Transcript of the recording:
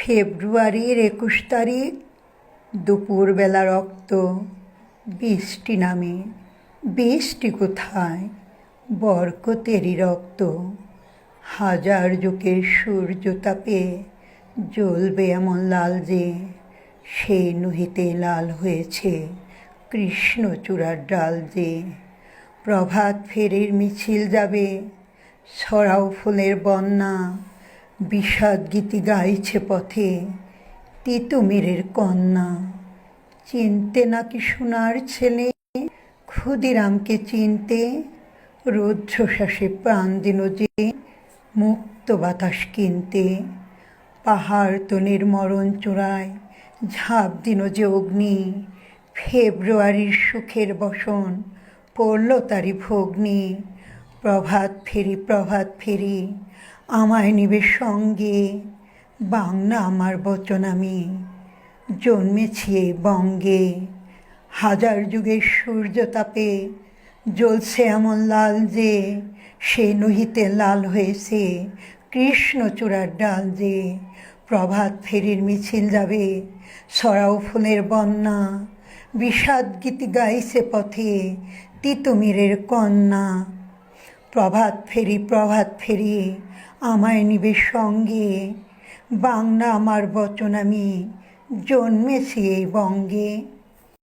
ফেব্রুয়ারির ২১ তারিখ, দুপুরবেলা রক্ত বৃষ্টি নামে। বৃষ্টি কোথায়? বরকতেরই রক্ত। হাজার যুগের সূর্য তাপে জ্বলবে এমন লাল যে, সেই নহিতে লাল হয়েছে কৃষ্ণচূড়ার ডাল যে। প্রভাত ফেরির মিছিল যাবে, ছড়াও ফুলের বন্যা, বিষাদ গীতি গাইছে পথে তিতুমিরের কন্যা। চিনতে নাকি সোনার ছেলে, ক্ষুদিরামকে চিনতে, রুদ্ধশ্বাসে প্রাণ দিল যে মুক্ত বাতাস কিনতে। পাহাড় তনির মরণ চূড়ায় ঝাঁপ দিল যে অগ্নি, ফেব্রুয়ারির সুখের বসন পড়ল তারি ভগ্নি। প্রভাত ফেরি আমায় নিবে সঙ্গে, বাংলা আমার বচন আমি, জন্মেছি এই বঙ্গে। হাজার যুগের সূর্য তাপে জ্বলছে এমন লাল যে, সে নহিতে লাল হয়েছে কৃষ্ণচূড়ার ডাল যে। প্রভাত ফেরির মিছিল যাবে, ছড়াও ফুলের বন্যা, বিষাদ গীতি গাইছে পথে তিতুমিরের কন্যা। প্রভাত ফেরি আমায় নিবে সঙ্গে, বাংলা আমার বচন আমি, জন্মেছি এই বঙ্গে।